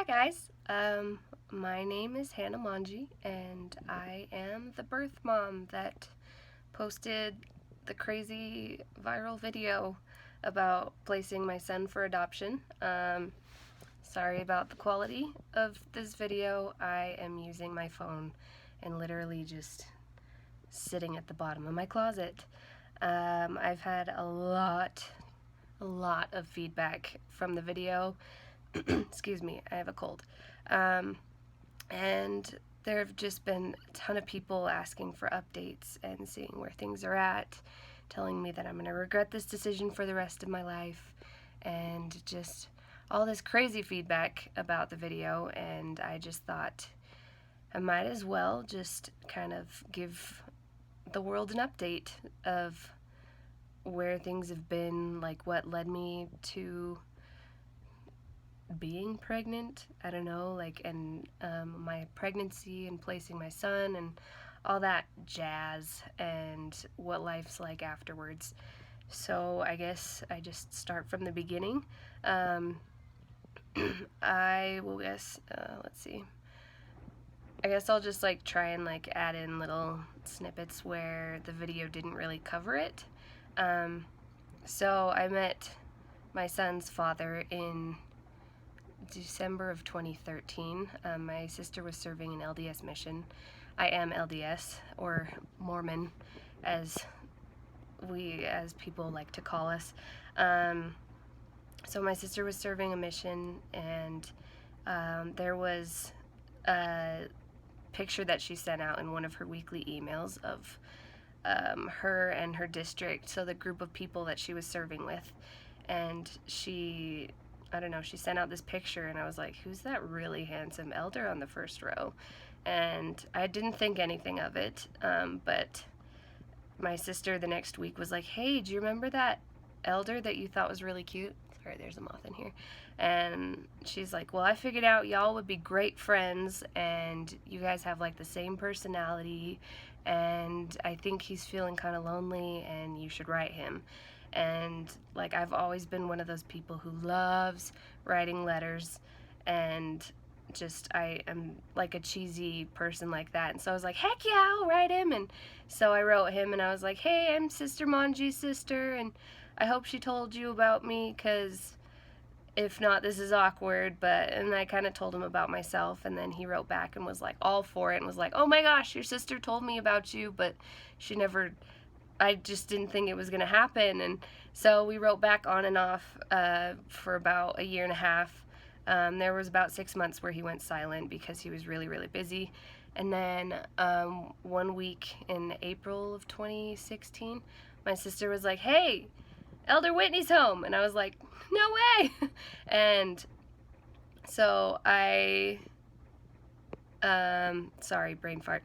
guys, my name is Hannah Manji, and I am the birth mom that posted the crazy viral video about placing my son for adoption. Sorry about the quality of this video. I am using my phone and literally just sitting at the bottom of my closet. I've had a lot of feedback from the video. Excuse me, I have a cold. And there have just been a ton of people asking for updates and seeing where things are at, telling me that I'm going to regret this decision for the rest of my life, and just all this crazy feedback about the video. And I just thought I might as well just kind of give the world an update of where things have been, like what led me to being pregnant, I don't know, like, and my pregnancy and placing my son and all that jazz, and what life's like afterwards. So I guess I just start from the beginning. I will guess, let's see, I guess I'll just like try and like add in little snippets where the video didn't really cover it. So I met my son's father in December of 2013. My sister was serving an LDS mission. I am LDS, or Mormon, as people like to call us. So my sister was serving a mission, and there was a picture that she sent out in one of her weekly emails of her and her district, so the group of people that she was serving with. And she sent out this picture, and I was like, who's that really handsome elder on the first row? And I didn't think anything of it, but my sister the next week was like, hey, do you remember that elder that you thought was really cute? Sorry, there's a moth in here. And she's like, well, I figured out y'all would be great friends, and you guys have like the same personality, and I think he's feeling kind of lonely, and you should write him. And like, I've always been one of those people who loves writing letters, and just I am like a cheesy person like that. And so I was like, heck yeah, I'll write him. And so I wrote him, and I was like, hey, I'm Sister Manji's sister, and I hope she told you about me, because if not, this is awkward. And I kind of told him about myself, and then he wrote back and was like all for it, and was like, oh my gosh, your sister told me about you, but I just didn't think it was going to happen. And so we wrote back on and off for about a year and a half. There was about 6 months where he went silent because he was really, really busy. And then one week in April of 2016, my sister was like, hey, Elder Whitney's home. And I was like, no way. And so sorry, brain fart.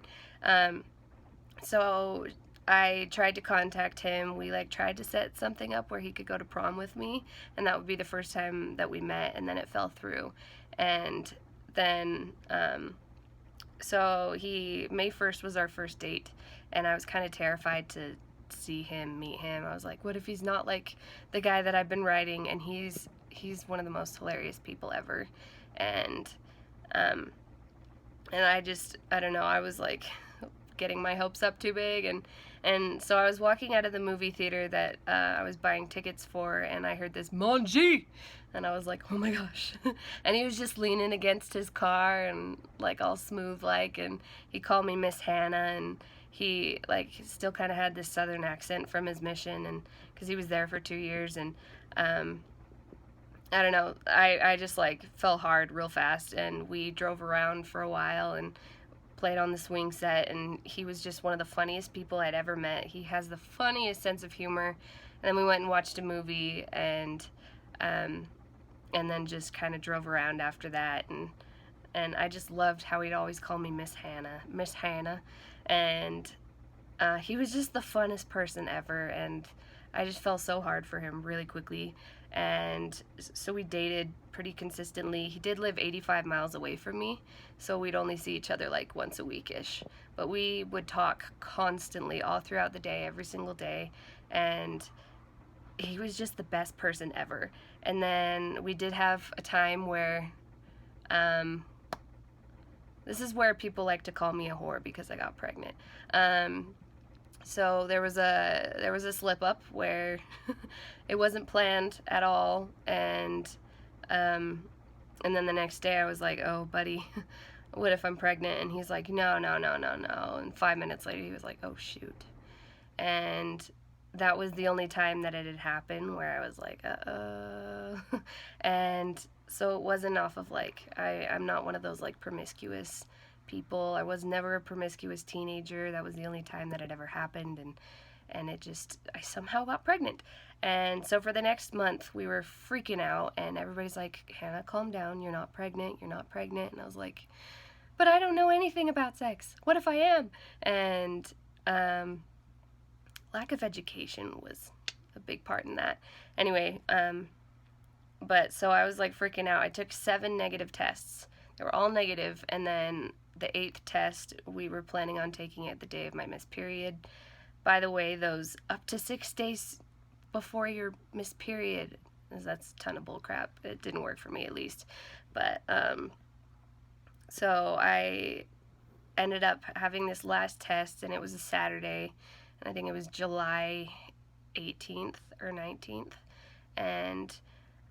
So I tried to contact him. We like tried to set something up where he could go to prom with me, and that would be the first time that we met, and then it fell through. And then so May 1st was our first date, and I was kind of terrified to meet him. I was like, what if he's not like the guy that I've been writing? And he's one of the most hilarious people ever. And I don't know, I was like getting my hopes up too big, and so I was walking out of the movie theater that I was buying tickets for, and I heard this Manji, and I was like, oh my gosh. And he was just leaning against his car and like all smooth like, and he called me Miss Hannah, and he still kind of had this southern accent from his mission, and because he was there for 2 years. And I don't know, I just like fell hard real fast, and we drove around for a while and played on the swing set, and he was just one of the funniest people I'd ever met. He has the funniest sense of humor. And then we went and watched a movie, and then just kind of drove around after that, and I just loved how he'd always call me Miss Hannah, and he was just the funnest person ever, and I just fell so hard for him really quickly. And so we dated pretty consistently. He did live 85 miles away from me, so we'd only see each other like once a week-ish. But we would talk constantly all throughout the day, every single day, and he was just the best person ever. And then we did have a time where This is where people like to call me a whore because I got pregnant. So there was a slip up where it wasn't planned at all, and then the next day I was like, oh, buddy, what if I'm pregnant? And he's like, no, no, no, no, no. And 5 minutes later, he was like, oh, shoot. And that was the only time that it had happened where I was like, and so it wasn't off of, like, I'm not one of those, like, promiscuous people. I was never a promiscuous teenager. That was the only time that it ever happened, and it just, I somehow got pregnant. And so for the next month, we were freaking out, and everybody's like, Hannah, calm down. You're not pregnant. You're not pregnant. And I was like, but I don't know anything about sex. What if I am? And lack of education was a big part in that. Anyway, but so I was like freaking out. I took 7 negative tests. They were all negative, and then the 8th test, we were planning on taking it the day of my missed period. By the way, those up to 6 days before your missed period, that's a ton of bull crap. It didn't work for me, at least. But so I ended up having this last test, and it was a Saturday, and I think it was July 18th or 19th, and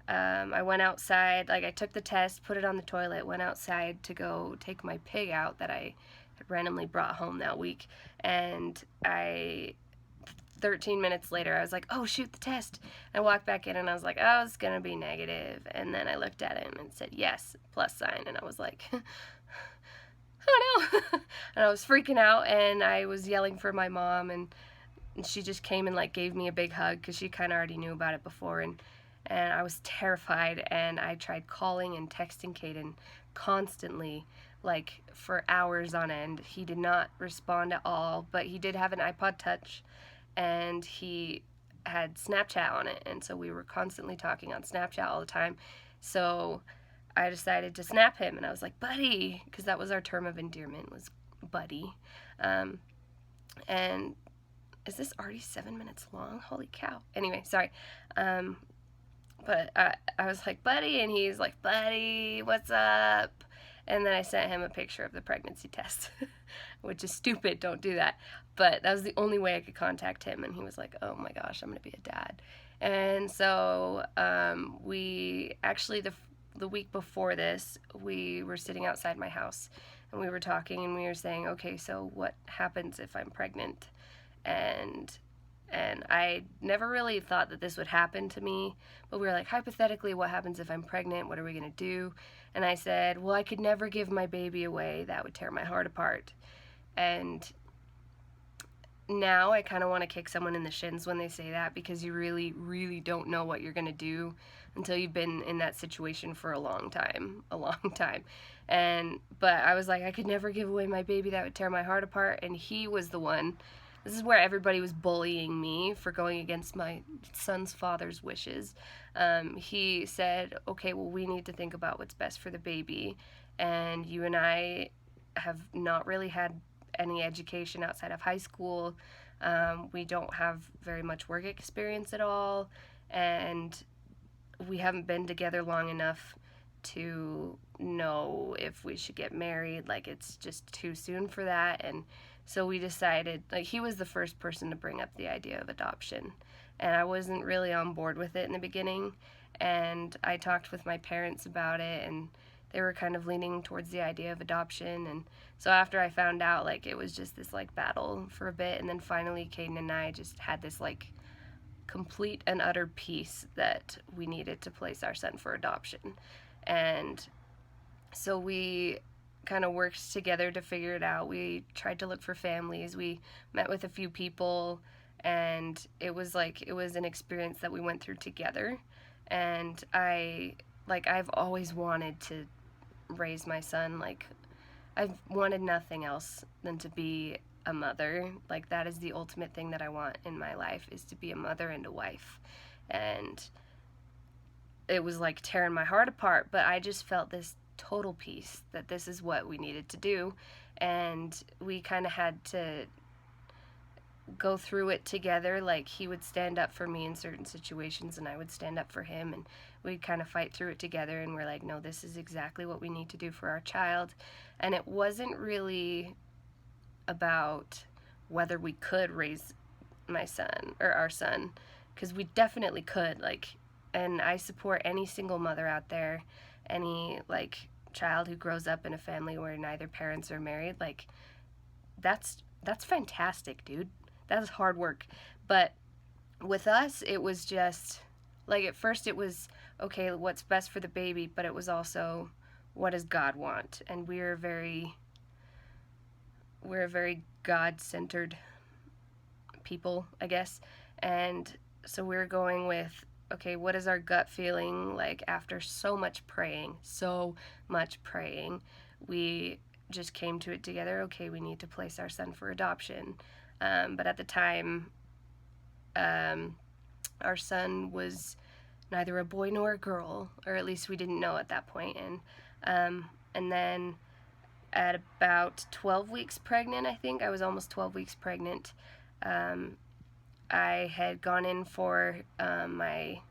I went outside, like I took the test, put it on the toilet, went outside to go take my pig out that I had randomly brought home that week, and 13 minutes later, I was like, oh, shoot, the test. I walked back in, and I was like, oh, it's going to be negative. And then I looked at it, and it said, yes, plus sign. And I was like, oh, no. And I was freaking out, and I was yelling for my mom, and she just came and, like, gave me a big hug because she kind of already knew about it before. And I was terrified, and I tried calling and texting Caden constantly, like, for hours on end. He did not respond at all, but he did have an iPod Touch, and he had Snapchat on it, and so we were constantly talking on Snapchat all the time. So I decided to snap him, and I was like, buddy, because that was our term of endearment, was buddy. And is this already 7 minutes long? Holy cow. Anyway, sorry. But I was like, buddy, and he's like, buddy, what's up? And then I sent him a picture of the pregnancy test, which is stupid, don't do that. But that was the only way I could contact him, and he was like, oh my gosh, I'm going to be a dad. And so we actually, the week before this, we were sitting outside my house, and we were talking, and we were saying, okay, so what happens if I'm pregnant? And I never really thought that this would happen to me, but we were like, hypothetically, what happens if I'm pregnant? What are we going to do? And I said, well, I could never give my baby away. That would tear my heart apart. And now I kind of want to kick someone in the shins when they say that, because you really, really don't know what you're going to do until you've been in that situation for a long time. But I was like, I could never give away my baby. That would tear my heart apart. And he was the one. This is where everybody was bullying me for going against my son's father's wishes. He said, okay, well, we need to think about what's best for the baby. And you and I have not really had any education outside of high school. We don't have very much work experience at all. And we haven't been together long enough to know if we should get married. Like, it's just too soon for that. And so we decided, like, he was the first person to bring up the idea of adoption, and I wasn't really on board with it in the beginning, and I talked with my parents about it, and they were kind of leaning towards the idea of adoption. And so after I found out, like, it was just this, like, battle for a bit, and then finally Caden and I just had this, like, complete and utter peace that we needed to place our son for adoption. And so we kind of worked together to figure it out. We tried to look for families. We met with a few people, and it was an experience that we went through together. And I've always wanted to raise my son. Like, I've wanted nothing else than to be a mother. Like, that is the ultimate thing that I want in my life, is to be a mother and a wife. And it was like tearing my heart apart, but I just felt this total peace that this is what we needed to do. And we kind of had to go through it together. Like, he would stand up for me in certain situations and I would stand up for him, and we'd kind of fight through it together, and we're like, no, this is exactly what we need to do for our child. And it wasn't really about whether we could raise my son or our son, because we definitely could. Like, and I support any single mother out there, any like child who grows up in a family where neither parents are married. Like, that's fantastic, dude. That's hard work. But with us, it was just like, at first it was, okay, what's best for the baby, but it was also, what does God want? And we're a very God-centered people, I guess. And so we're going with, okay, what is our gut feeling? Like, after so much praying, we just came to it together. Okay, we need to place our son for adoption. But at the time, our son was neither a boy nor a girl, or at least we didn't know at that point. And then at about 12 weeks pregnant, I think, I was almost 12 weeks pregnant, I had gone in for my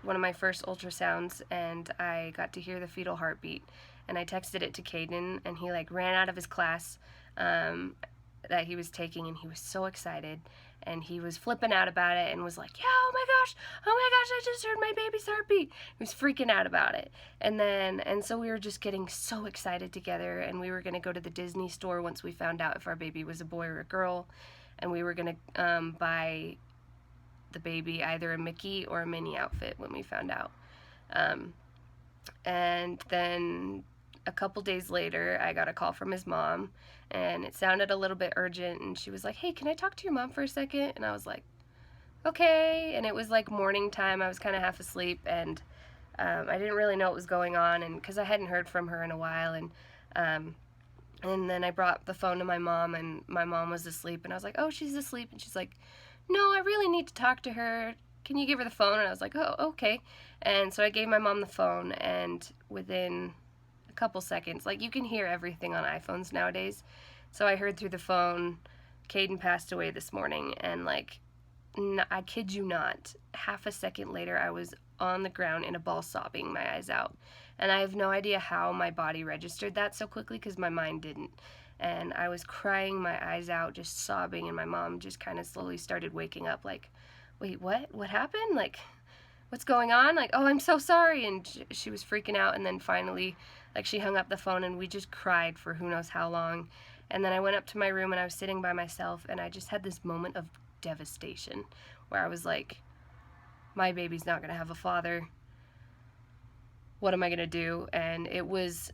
one of my first ultrasounds, and I got to hear the fetal heartbeat, and I texted it to Caden, and he like ran out of his class that he was taking, and he was so excited, and he was flipping out about it and was like, yeah, oh my gosh, I just heard my baby's heartbeat. He was freaking out about it. And so we were just getting so excited together, and we were going to go to the Disney store once we found out if our baby was a boy or a girl, and we were going to buy the baby either a Mickey or a Minnie outfit when we found out. And then a couple days later, I got a call from his mom, and it sounded a little bit urgent, and she was like, hey, can I talk to your mom for a second? And I was like, okay. And it was like morning time. I was kind of half asleep, and I didn't really know what was going on, and because I hadn't heard from her in a while. And then I brought the phone to my mom, and my mom was asleep, and I was like, oh, she's asleep. And she's like, no, I really need to talk to her. Can you give her the phone? And I was like, oh, okay. And so I gave my mom the phone, and within a couple seconds, like, you can hear everything on iPhones nowadays. So I heard through the phone, Caden passed away this morning, and like, I kid you not, half a second later, I was on the ground in a ball sobbing my eyes out. And I have no idea how my body registered that so quickly, because my mind didn't. And I was crying my eyes out, just sobbing, and my mom just kind of slowly started waking up, like, wait, what happened? Like, what's going on? Like, oh, I'm so sorry. And she was freaking out, and then finally, like, she hung up the phone, and we just cried for who knows how long. And then I went up to my room, and I was sitting by myself, and I just had this moment of devastation where I was like, my baby's not going to have a father. What am I going to do? And it was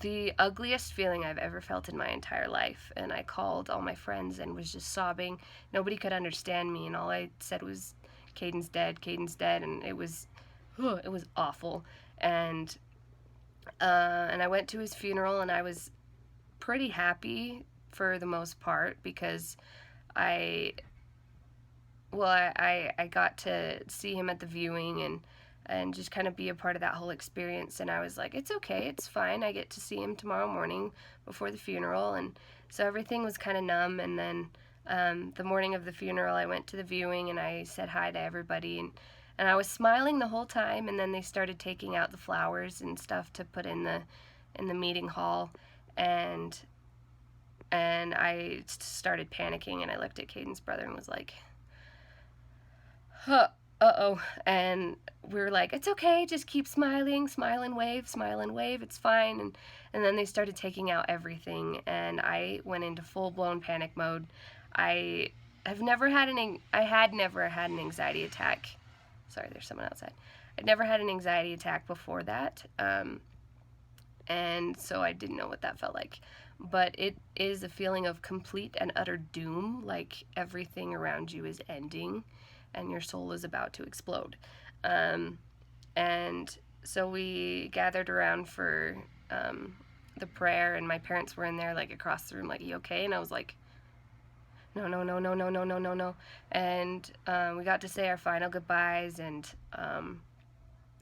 the ugliest feeling I've ever felt in my entire life. And I called all my friends and was just sobbing. Nobody could understand me, and all I said was, Caden's dead, Caden's dead. And it was awful. And I went to his funeral, and I was pretty happy for the most part, because I got to see him at the viewing and just kind of be a part of that whole experience. And I was like, it's okay, it's fine. I get to see him tomorrow morning before the funeral. And so everything was kind of numb. And then the morning of the funeral, I went to the viewing, and I said hi to everybody. And I was smiling the whole time. And then they started taking out the flowers and stuff to put in the meeting hall. And I started panicking, and I looked at Caden's brother and was like, uh-oh. And we were like, it's okay, just keep smiling, smile and wave, it's fine. And then they started taking out everything, and I went into full-blown panic mode. I had never had an anxiety attack. Sorry, there's someone outside. I'd never had an anxiety attack before that, and so I didn't know what that felt like. But it is a feeling of complete and utter doom, like everything around you is ending, and your soul is about to explode. And so we gathered around for the prayer, and my parents were in there, like, across the room, like, you okay? And I was like, no. And we got to say our final goodbyes, and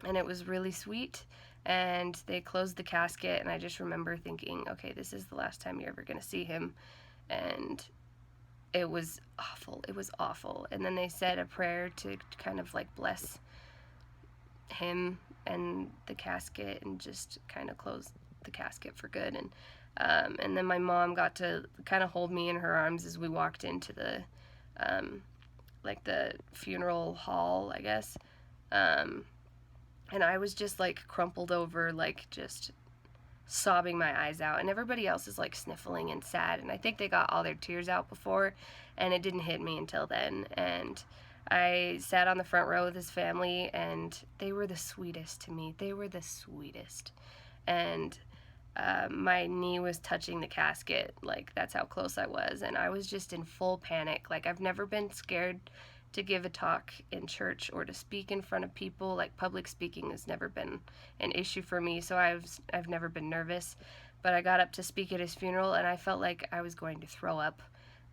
it was really sweet. And they closed the casket, and I just remember thinking, okay, this is the last time you're ever going to see him. And it was awful. It was awful. And then they said a prayer to kind of like bless him and the casket and just kind of close the casket for good. And then my mom got to kind of hold me in her arms as we walked into the like the funeral hall, I guess. And I was just like crumpled over, like just sobbing my eyes out, and everybody else is like sniffling and sad, and I think they got all their tears out before, and it didn't hit me until then. And I sat on the front row with his family, and they were the sweetest to me. They were the sweetest. And my knee was touching the casket, like that's how close I was, and I was just in full panic. Like, I've never been scared to give a talk in church or to speak in front of people. Like, public speaking has never been an issue for me, so I've never been nervous. But I got up to speak at his funeral, and I felt like I was going to throw up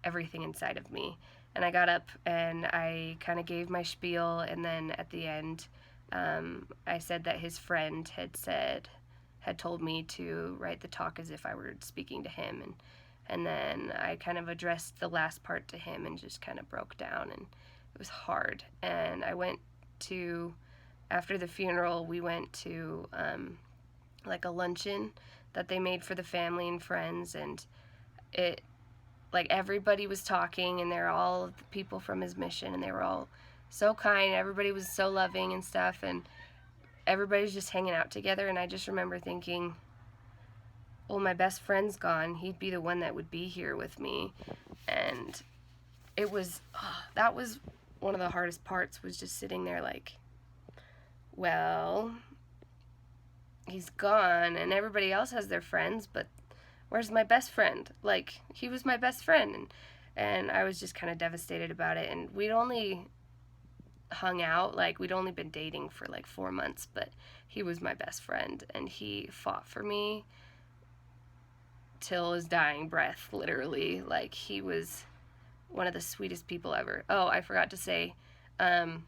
everything inside of me. And I got up and I kind of gave my spiel, and then at the end, I said that his friend had told me to write the talk as if I were speaking to him, and then I kind of addressed the last part to him and just kind of broke down, and it was hard. And after the funeral, we went to like a luncheon that they made for the family and friends, and it, like, everybody was talking, and they're all the people from his mission, and they were all so kind. Everybody was so loving and stuff, and everybody's just hanging out together. And I just remember thinking, well, my best friend's gone. He'd be the one that would be here with me. And it was, that was one of the hardest parts, was just sitting there like, well, he's gone, and everybody else has their friends, but where's my best friend? Like, he was my best friend. And I was just kind of devastated about it. And we'd only hung out, like, we'd only been dating for like 4 months, but he was my best friend, and he fought for me till his dying breath, literally. Like, he was one of the sweetest people ever. Oh, I forgot to say, a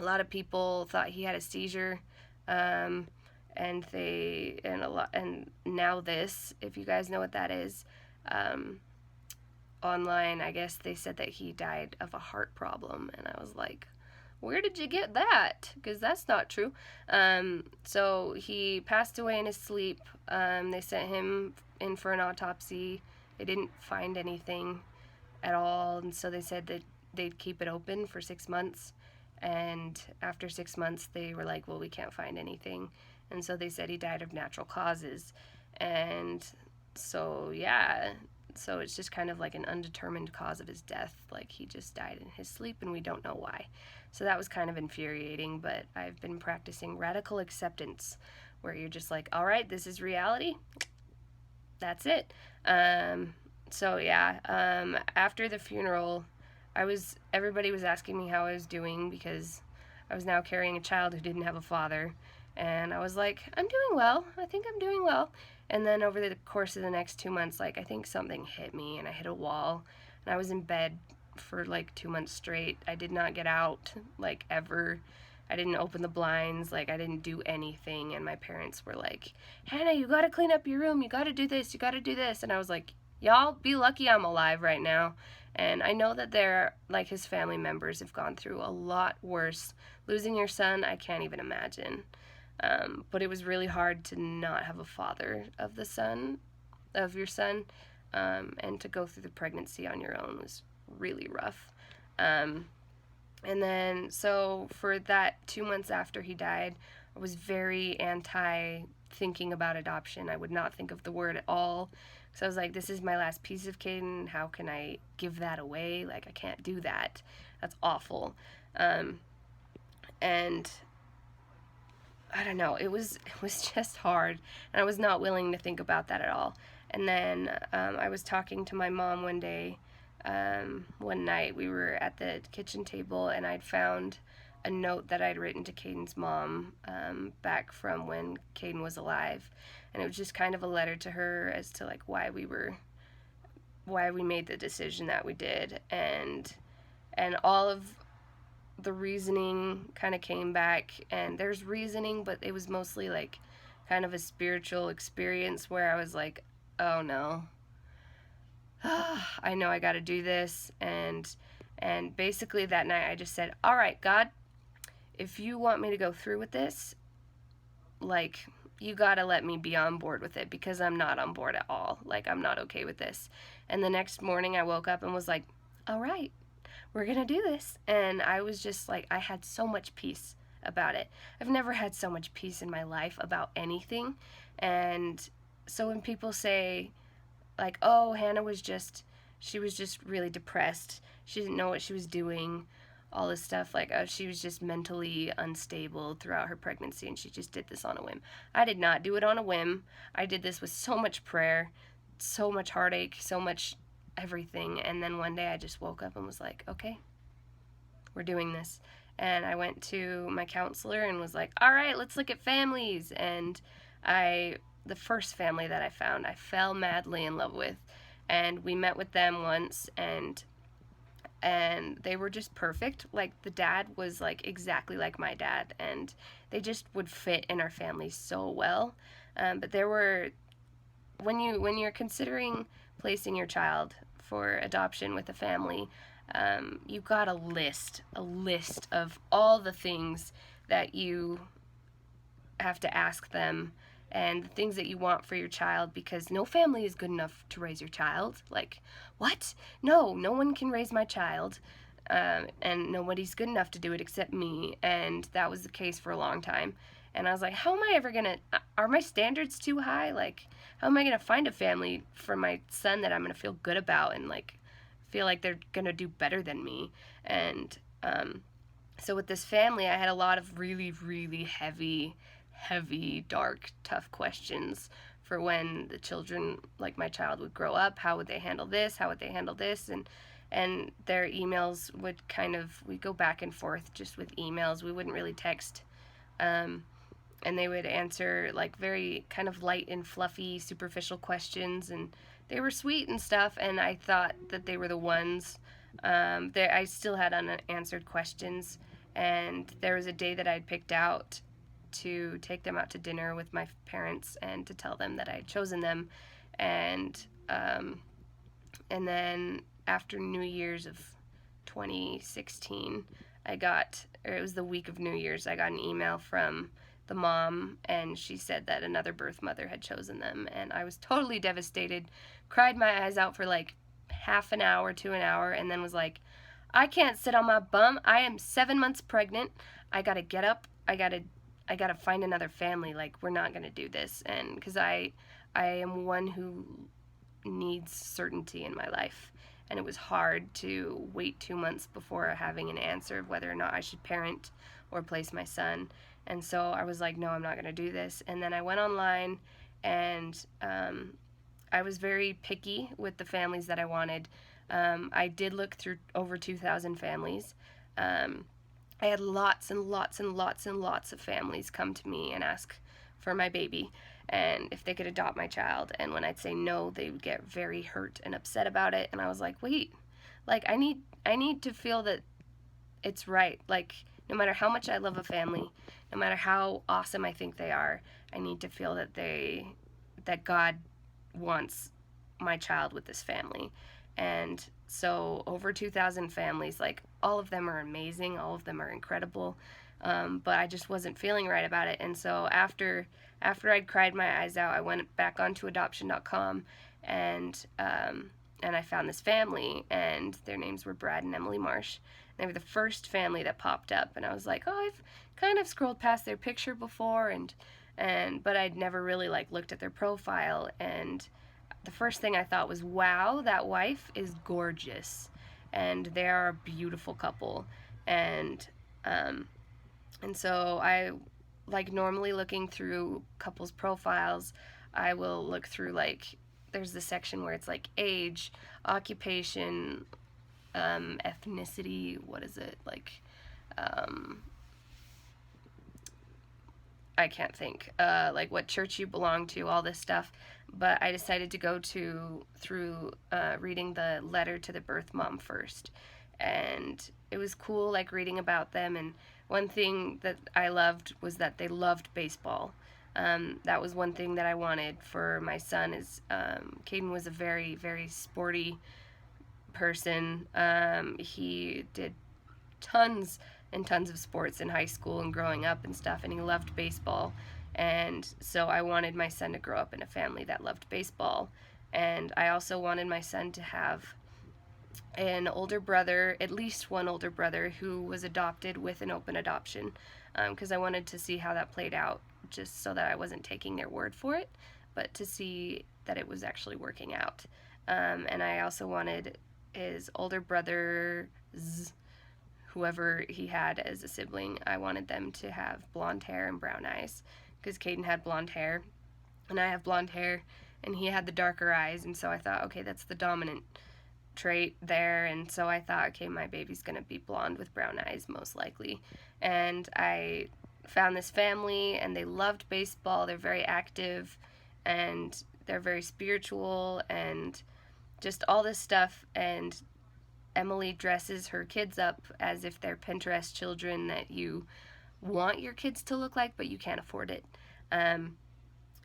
lot of people thought he had a seizure, and now this, if you guys know what that is, online, I guess they said that he died of a heart problem, and I was like, where did you get that? Because that's not true. So he passed away in his sleep. They sent him in for an autopsy. They didn't find anything at all, and so they said that they'd keep it open for 6 months. And after 6 months, they were like, well, we can't find anything. And so they said he died of natural causes. And so, yeah, so it's just kind of like an undetermined cause of his death. Like, he just died in his sleep, and we don't know why. So that was kind of infuriating, but I've been practicing radical acceptance, where you're just like, all right, this is reality. That's it. So yeah, after the funeral, everybody was asking me how I was doing, because I was now carrying a child who didn't have a father. And I was like, I'm doing well. I think I'm doing well. And then over the course of the next 2 months, like, I think something hit me, and I hit a wall, and I was in bed for like 2 months straight. I did not get out, like, ever. I didn't open the blinds, like, I didn't do anything. And my parents were like, Hannah, you gotta clean up your room, you gotta do this, you gotta do this. And I was like, y'all be lucky I'm alive right now. And I know that his family members have gone through a lot worse. Losing your son, I can't even imagine. But it was really hard to not have a father of your son, and to go through the pregnancy on your own was really rough. And then, so for that 2 months after he died, I was very anti thinking about adoption. I would not think of the word at all. So I was like, this is my last piece of Caden. How can I give that away? Like, I can't do that. That's awful. And I don't know, it was just hard, and I was not willing to think about that at all. And then I was talking to my mom one day, one night. We were at the kitchen table, and I'd found a note that I'd written to Caden's mom back from when Caden was alive, and it was just kind of a letter to her as to like why we made the decision that we did, and all of the reasoning kind of came back. And there's reasoning, but it was mostly like kind of a spiritual experience where I was like, oh no, I know I got to do this. And basically that night I just said, all right, God, if you want me to go through with this, like, you gotta let me be on board with it, because I'm not on board at all. Like, I'm not okay with this. And the next morning I woke up and was like, all right, we're gonna do this. And I was just like, I had so much peace about it. I've never had so much peace in my life about anything. And so when people say, like, oh, Hannah was just, she was just really depressed, she didn't know what she was doing, all this stuff, like, she was just mentally unstable throughout her pregnancy and she just did this on a whim. I did not do it on a whim. I did this with so much prayer, so much heartache, so much everything. And then one day I just woke up and was like, okay, we're doing this. And I went to my counselor and was like, all right, let's look at families. And the first family that I found, I fell madly in love with. And we met with them once, and they were just perfect. Like, the dad was like exactly like my dad, and they just would fit in our family so well. But there were, when you're considering placing your child for adoption with a family, you got a list of all the things that you have to ask them and the things that you want for your child, because no family is good enough to raise your child. Like, what? No one can raise my child, and nobody's good enough to do it except me. And that was the case for a long time. And I was like, how am I ever gonna, are my standards too high? Like, how am I gonna find a family for my son that I'm gonna feel good about and like feel like they're gonna do better than me? And so with this family, I had a lot of really, really heavy, dark, tough questions for when the children, like my child, would grow up. How would they handle this? How would they handle this? And their emails would we'd go back and forth just with emails. We wouldn't really text. And they would answer like very kind of light and fluffy, superficial questions, and they were sweet and stuff, and I thought that they were the ones. I still had unanswered questions, and there was a day that I'd picked out to take them out to dinner with my parents and to tell them that I had chosen them. And then after New Year's of 2016, it was the week of New Year's, I got an email from the mom, and she said that another birth mother had chosen them. And I was totally devastated, cried my eyes out for like half an hour to an hour, and then was like, I can't sit on my bum. I am 7 months pregnant. I gotta get up. I gotta find another family. Like, we're not gonna do this. And because I am one who needs certainty in my life, and it was hard to wait 2 months before having an answer of whether or not I should parent or place my son. And so I was like, no, I'm not gonna do this. And then I went online, and I was very picky with the families that I wanted. I did look through over 2,000 families. I had lots and lots and lots and lots of families come to me and ask for my baby and if they could adopt my child. And when I'd say no, they would get very hurt and upset about it. And I was like, wait, like, I need to feel that it's right. Like, no matter how much I love a family, no matter how awesome I think they are, I need to feel that God wants my child with this family. And so over 2,000 families, like, all of them are amazing, all of them are incredible, but I just wasn't feeling right about it. And so after I'd cried my eyes out, I went back onto adoption.com, and I found this family, and their names were Brad and Emily Marsh. They were the first family that popped up, and I was like, oh, I've kind of scrolled past their picture before, but I'd never really like looked at their profile. And the first thing I thought was, wow, that wife is gorgeous, and they are a beautiful couple. And so I, like, normally looking through couples' profiles, I will look through, like, there's the section where it's like age, occupation, ethnicity, what is it, like, I can't think, like what church you belong to, all this stuff. But I decided to go through reading the letter to the birth mom first. And it was cool, like, reading about them. And one thing that I loved was that they loved baseball. That was one thing that I wanted for my son is Caden was a very, very sporty person. He did tons and tons of sports in high school and growing up and stuff, and he loved baseball. And so I wanted my son to grow up in a family that loved baseball. And I also wanted my son to have an older brother, at least one older brother, who was adopted with an open adoption, because I wanted to see how that played out, just so that I wasn't taking their word for it, but to see that it was actually working out. And I also wanted his older brother's, whoever he had as a sibling, I wanted them to have blonde hair and brown eyes, because Caden had blonde hair, and I have blonde hair, and he had the darker eyes, and so I thought, okay, that's the dominant trait there, and so I thought, okay, my baby's gonna be blonde with brown eyes most likely. And I found this family, and they loved baseball. They're very active, and they're very spiritual, and just all this stuff. And Emily dresses her kids up as if they're Pinterest children that you want your kids to look like, but you can't afford it.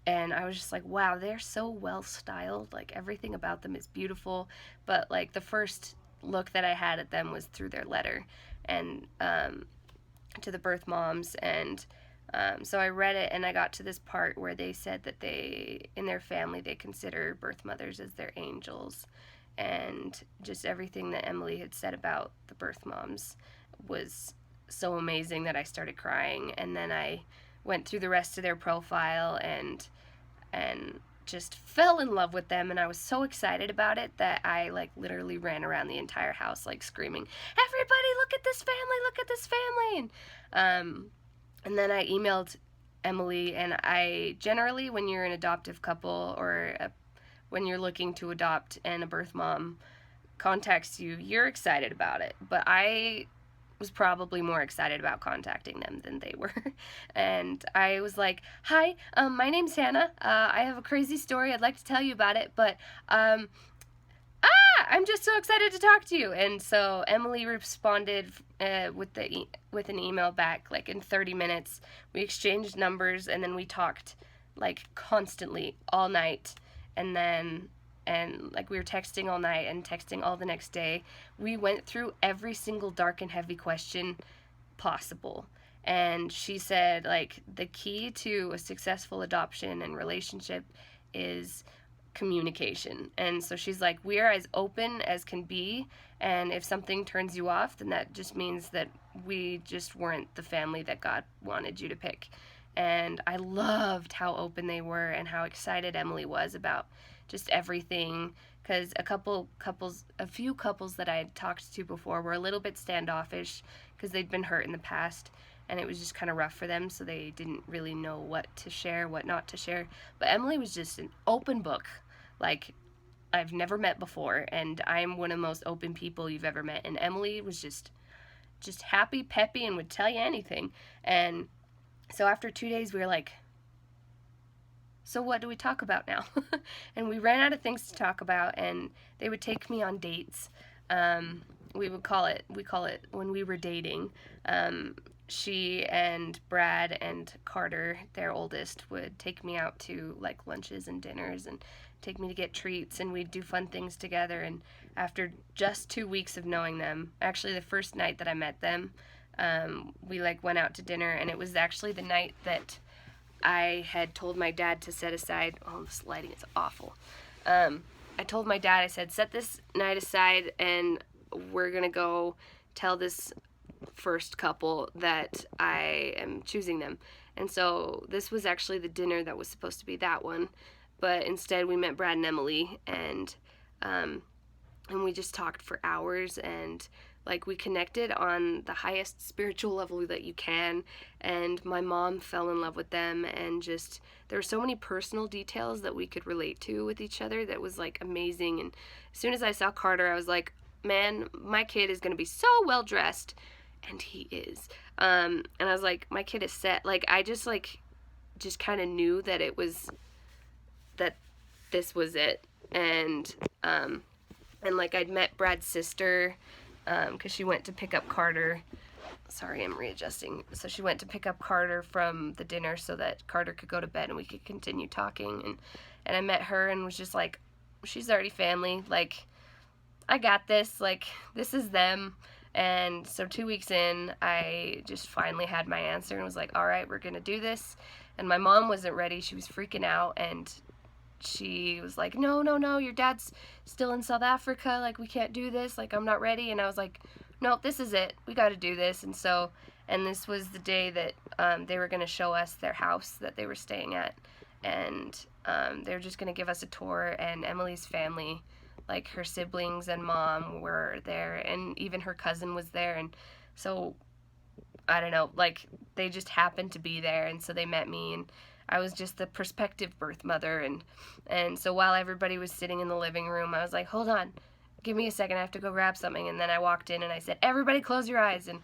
And I was just like, wow, they're so well styled. Like, everything about them is beautiful. But like, the first look that I had at them was through their letter and to the birth moms. And so I read it, and I got to this part where they said that they, in their family, they consider birth mothers as their angels. And just everything that Emily had said about the birth moms was so amazing that I started crying. And then I went through the rest of their profile and just fell in love with them, and I was so excited about it that I like literally ran around the entire house like screaming, "Everybody, look at this family! Look at this family!" And then I emailed Emily, and I generally, when you're an adoptive couple or when you're looking to adopt and a birth mom contacts you, you're excited about it. But I was probably more excited about contacting them than they were. And I was like, "Hi, my name's Hannah. I have a crazy story. I'd like to tell you about it, but I'm just so excited to talk to you." And so Emily responded with an email back like in 30 minutes. We exchanged numbers, and then we talked like constantly all night. And like we were texting all night and texting all the next day. We went through every single dark and heavy question possible. And she said, like, the key to a successful adoption and relationship is communication. And so she's like, we are as open as can be, and if something turns you off, then that just means that we just weren't the family that God wanted you to pick. And I loved how open they were and how excited Emily was about just everything, because a few couples that I had talked to before were a little bit standoffish because they'd been hurt in the past, and it was just kind of rough for them, so they didn't really know what to share, what not to share. But Emily was just an open book, like I've never met before, and I'm one of the most open people you've ever met. And Emily was just happy, peppy, and would tell you anything. And so after 2 days, we were like, so what do we talk about now? And we ran out of things to talk about, and they would take me on dates. We call it when we were dating. She and Brad and Carter, their oldest, would take me out to like lunches and dinners and take me to get treats, and we'd do fun things together. And after just 2 weeks of knowing them, actually the first night that I met them, we like went out to dinner, and it was actually the night that I had told my dad to set aside, oh, this lighting is awful. I told my dad, I said, set this night aside, and we're going to go tell this first couple that I am choosing them. And so this was actually the dinner that was supposed to be that one, but instead we met Brad and Emily, and we just talked for hours, and like we connected on the highest spiritual level that you can, and my mom fell in love with them, and just there were so many personal details that we could relate to with each other that was like amazing. And as soon as I saw Carter, I was like, man, my kid is gonna be so well dressed, and he is. And I was like, my kid is set. Like I just kind of knew that this was it. And like I'd met Brad's sister, because she went to pick up Carter sorry, I'm readjusting. So she went to pick up Carter from the dinner so that Carter could go to bed and we could continue talking. And I met her and was just like, she's already family. Like, I got this. Like, this is them. And so 2 weeks in, I just finally had my answer and was like, all right, we're going to do this. And my mom wasn't ready. She was freaking out. And she was like, no, your dad's still in South Africa. Like, we can't do this. Like, I'm not ready. And I was like, nope, this is it. We got to do this. And this was the day that they were going to show us their house that they were staying at. And they were just going to give us a tour. And Emily's family, like her siblings and mom, were there. And even her cousin was there. And so, I don't know, like, they just happened to be there. And so they met me. And I was just the prospective birth mother. And so while everybody was sitting in the living room, I was like, hold on. Give me a second, I have to go grab something. And then I walked in and I said, everybody close your eyes. And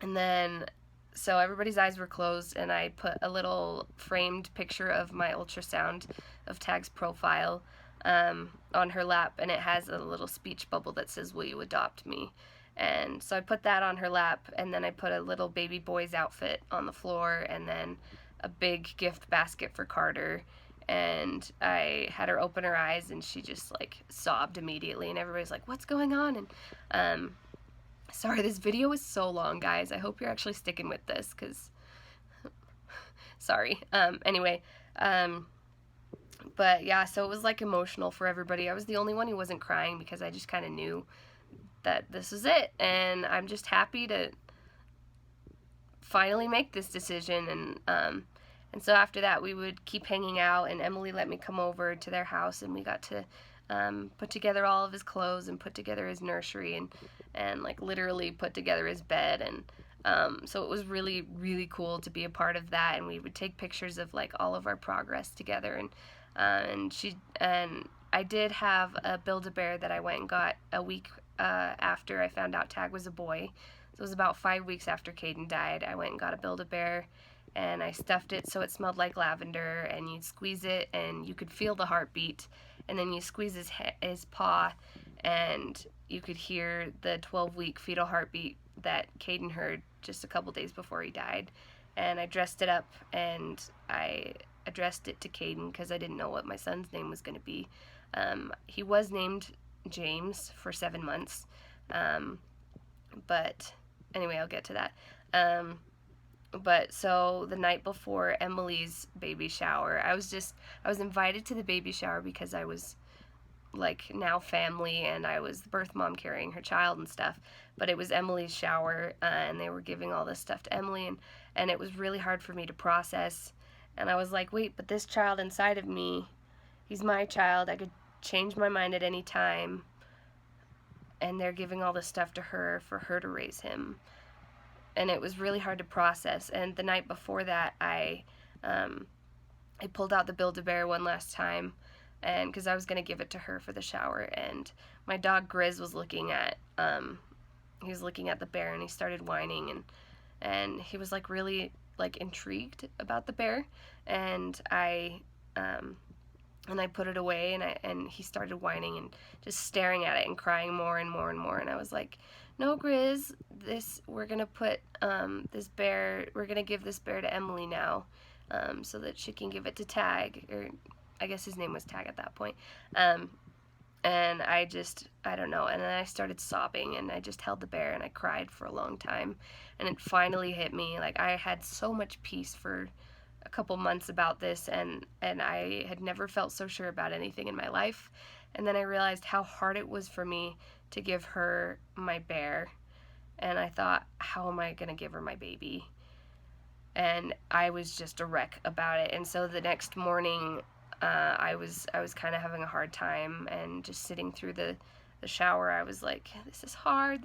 then, so everybody's eyes were closed and I put a little framed picture of my ultrasound of Tagg's profile on her lap. And it has a little speech bubble that says, will you adopt me? And so I put that on her lap, and then I put a little baby boy's outfit on the floor, and then a big gift basket for Carter. And I had her open her eyes, and she just, like, sobbed immediately, and everybody's like, what's going on? And, sorry, this video is so long, guys. I hope you're actually sticking with this, because, sorry. Anyway, but, yeah, so it was, like, emotional for everybody. I was the only one who wasn't crying, because I just kind of knew that this is it, and I'm just happy to finally make this decision. And so after that, we would keep hanging out, and Emily let me come over to their house, and we got to put together all of his clothes and put together his nursery and like literally put together his bed. And so it was really, really cool to be a part of that. And we would take pictures of like all of our progress together. And I did have a Build-A-Bear that I went and got a week after I found out Tagg was a boy. So it was about 5 weeks after Caden died. I went and got a Build-A-Bear, and I stuffed it so it smelled like lavender, and you'd squeeze it and you could feel the heartbeat, and then you squeeze his paw and you could hear the 12-week fetal heartbeat that Caden heard just a couple days before he died. And I dressed it up, and I addressed it to Caden because I didn't know what my son's name was going to be. He was named James for 7 months, but anyway, I'll get to that. But so the night before Emily's baby shower, I was invited to the baby shower because I was like now family, and I was the birth mom carrying her child and stuff. But it was Emily's shower, and they were giving all this stuff to Emily, and it was really hard for me to process. And I was like, wait, but this child inside of me, he's my child. I could change my mind at any time, and they're giving all this stuff to her for her to raise him. And it was really hard to process. And the night before that, I pulled out the Build-A-Bear one last time, and because I was going to give it to her for the shower. And my dog Grizz was looking at the bear, and he started whining, and he was like really like intrigued about the bear. And I put it away, and he started whining and just staring at it and crying more and more and more. And I was like, no, Grizz, we're gonna put this bear, we're gonna give this bear to Emily now, so that she can give it to Tagg, or I guess his name was Tagg at that point. And I don't know, and then I started sobbing, and I just held the bear, and I cried for a long time. And it finally hit me. Like, I had so much peace for a couple months about this, and I had never felt so sure about anything in my life. And then I realized how hard it was for me to give her my bear, and I thought, how am I gonna give her my baby? And I was just a wreck about it. And so the next morning, I was kind of having a hard time, and just sitting through the shower, I was like, this is hard,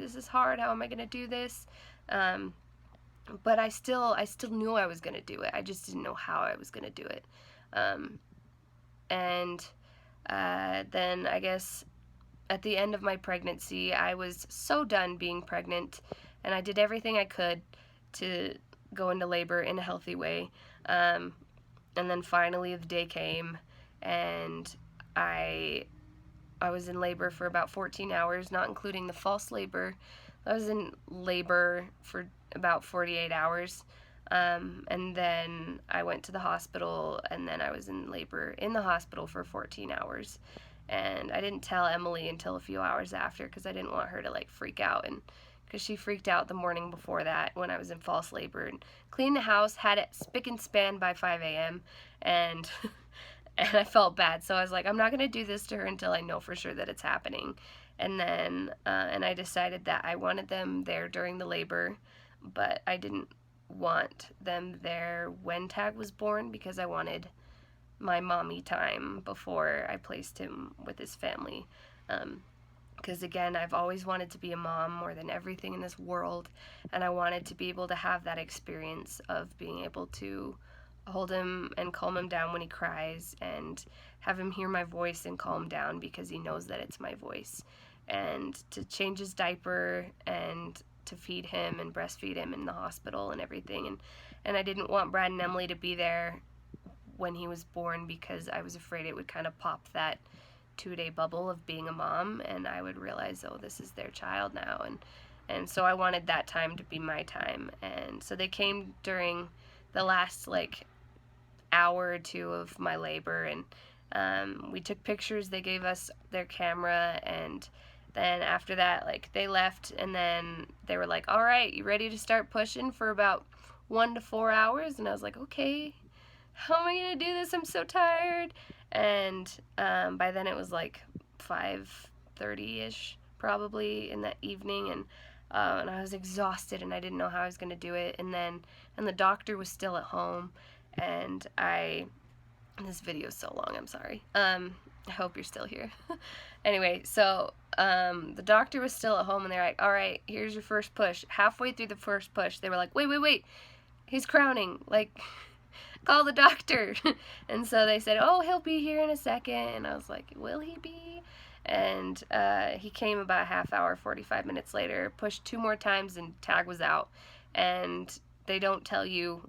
how am I gonna do this? But I still knew I was gonna do it. I just didn't know how I was gonna do it. Then I guess at the end of my pregnancy, I was so done being pregnant, and I did everything I could to go into labor in a healthy way. And then finally the day came, and I was in labor for about 14 hours, not including the false labor I was in labor for about 48 hours. And then I went to the hospital, and then I was in labor in the hospital for 14 hours. And I didn't tell Emily until a few hours after because I didn't want her to like freak out, and because she freaked out the morning before that when I was in false labor, and cleaned the house, had it spick and span by 5 a.m. and and I felt bad, so I was like, I'm not going to do this to her until I know for sure that it's happening. And then and I decided that I wanted them there during the labor, but I didn't want them there when Tagg was born because I wanted my mommy time before I placed him with his family. Because again, I've always wanted to be a mom more than everything in this world, and I wanted to be able to have that experience of being able to hold him and calm him down when he cries, and have him hear my voice and calm down because he knows that it's my voice, and to change his diaper and to feed him and breastfeed him in the hospital and everything. And I didn't want Brad and Emily to be there when he was born because I was afraid it would kind of pop that 2-day bubble of being a mom, and I would realize, oh, this is their child now, and so I wanted that time to be my time. And so they came during the last like hour or two of my labor, and we took pictures. They gave us their camera, and then after that, like, they left, and then they were like, all right, you ready to start pushing for about 1 to 4 hours? And I was like, okay, how am I gonna do this? I'm so tired. And by then it was like 5:30ish probably in that evening, and I was exhausted, and I didn't know how I was gonna do it. And the doctor was still at home, and this video is so long, I'm sorry. I hope you're still here. Anyway, so the doctor was still at home, and they're like, all right, here's your first push. Halfway through the first push, they were like, wait, he's crowning, like, call the doctor. And so they said, oh, he'll be here in a second. And I was like, will he be? And he came about a half hour, 45 minutes later, pushed 2 more times, and Tagg was out. And they don't tell you,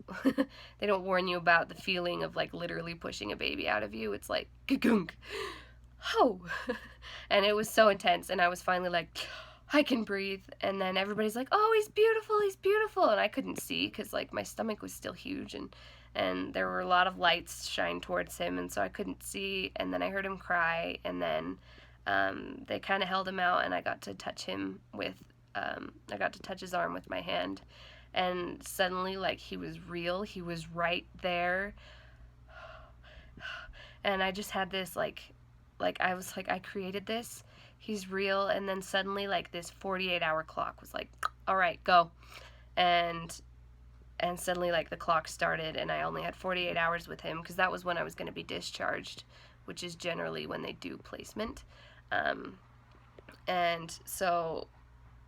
they don't warn you about the feeling of like literally pushing a baby out of you. It's like, gunk, oh. And it was so intense, and I was finally like, I can breathe. And then everybody's like, oh, he's beautiful. And I couldn't see because like my stomach was still huge, and there were a lot of lights shined towards him, and so I couldn't see. And then I heard him cry, and then they kind of held him out, and I got to touch him with, I got to touch his arm with my hand, and suddenly, like, he was real. He was right there, and I just had this, like I was like, I created this. He's real. And then suddenly, like, this 48-hour clock was like, all right, go. And suddenly, like, the clock started, and I only had 48 hours with him because that was when I was going to be discharged, which is generally when they do placement. And so,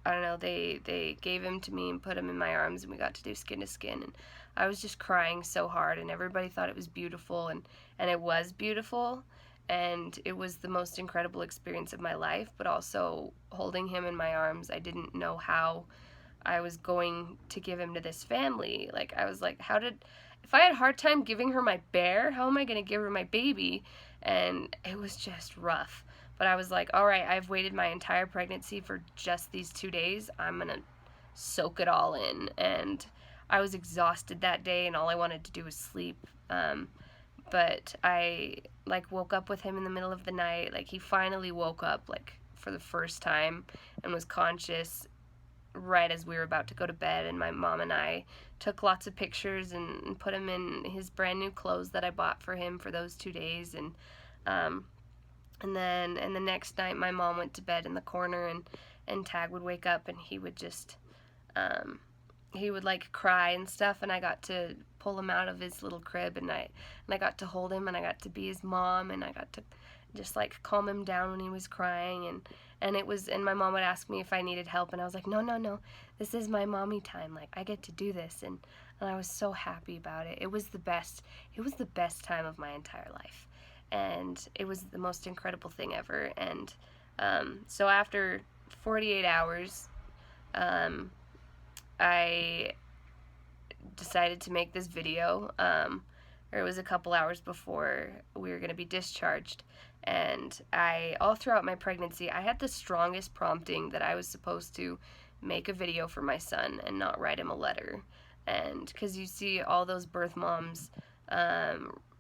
I don't know, they gave him to me and put him in my arms, and we got to do skin to skin, and I was just crying so hard, and everybody thought it was beautiful, and it was beautiful, and it was the most incredible experience of my life. But also holding him in my arms, I didn't know how I was going to give him to this family. Like, I was like, if I had a hard time giving her my bear, how am I going to give her my baby? And it was just rough. But I was like, all right, I've waited my entire pregnancy for just these 2 days. I'm going to soak it all in. And I was exhausted that day, and all I wanted to do was sleep. But I, like, woke up with him in the middle of the night. Like, he finally woke up, like, for the first time, and was conscious right as we were about to go to bed. And my mom and I took lots of pictures and put him in his brand new clothes that I bought for him for those 2 days. And the next night, my mom went to bed in the corner, and Tagg would wake up, and he would just, he would, like, cry and stuff, and I got to pull him out of his little crib, and I got to hold him, and I got to be his mom, and I got to just, like, calm him down when he was crying, and my mom would ask me if I needed help, and I was like, no, this is my mommy time, like, I get to do this, and I was so happy about it. It was the best time of my entire life, and it was the most incredible thing ever. And so after 48 hours, I decided to make this video, or it was a couple hours before we were going to be discharged, and all throughout my pregnancy, I had the strongest prompting that I was supposed to make a video for my son and not write him a letter. And because you see all those birth moms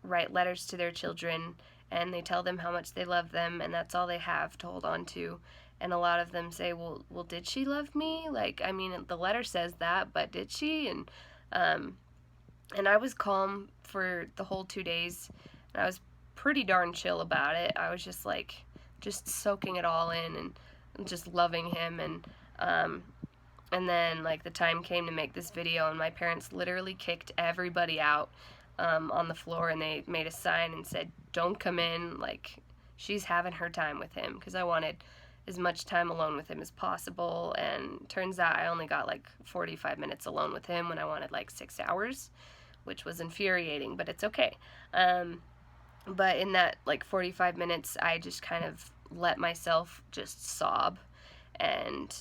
write letters to their children, and they tell them how much they love them, and that's all they have to hold on to. And a lot of them say, well, did she love me? Like, I mean, the letter says that, but did she? And I was calm for the whole 2 days, and I was pretty darn chill about it. I was just like, just soaking it all in and just loving him. And then, like, the time came to make this video, and my parents literally kicked everybody out on the floor, and they made a sign and said, don't come in, like, she's having her time with him, because I wanted as much time alone with him as possible. And turns out I only got like 45 minutes alone with him when I wanted like 6 hours, which was infuriating, but it's okay. But in that like 45 minutes, I just kind of let myself just sob, and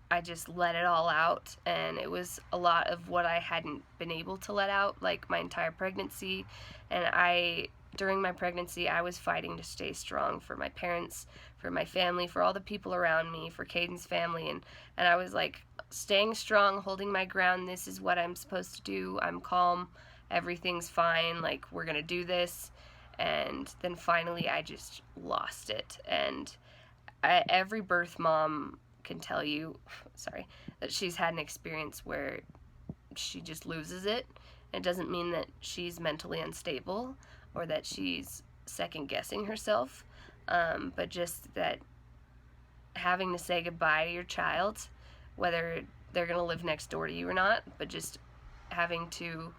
I just let it all out. And it was a lot of what I hadn't been able to let out like my entire pregnancy. And during my pregnancy, I was fighting to stay strong for my parents, for my family, for all the people around me, for Caden's family, and I was like staying strong, holding my ground. This is what I'm supposed to do. I'm calm. Everything's fine. Like, we're gonna do this. And then finally, I just lost it. And every birth mom can tell you, that she's had an experience where she just loses it. It doesn't mean that she's mentally unstable or that she's second-guessing herself, but just that having to say goodbye to your child, whether they're going to live next door to you or not, but just having to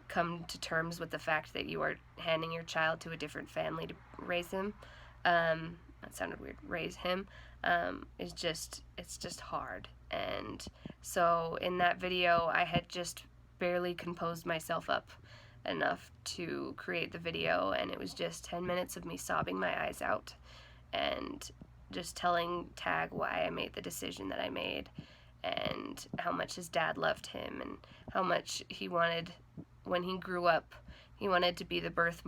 come to terms with the fact that you are handing your child to a different family to raise him, that sounded weird, raise him, it's just hard. And so in that video, I had just barely composed myself up enough to create the video, and it was just 10 minutes of me sobbing my eyes out and just telling Tagg why I made the decision that I made, and how much his dad loved him, and how much he wanted, when he grew up, he wanted to be the birth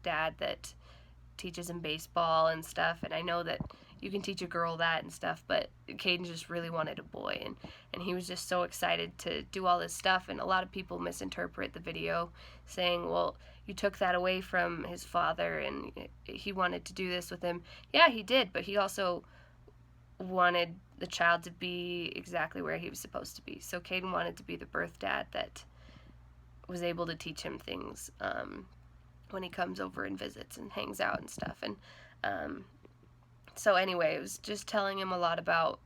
dad that teaches him baseball and stuff. And I know that you can teach a girl that and stuff, but Caden just really wanted a boy, and he was just so excited to do all this stuff. And a lot of people misinterpret the video, saying, well, you took that away from his father and he wanted to do this with him. Yeah, he did, but he also wanted the child to be exactly where he was supposed to be. So Caden wanted to be the birth dad that was able to teach him things when he comes over and visits and hangs out and stuff. And so anyway, it was just telling him a lot about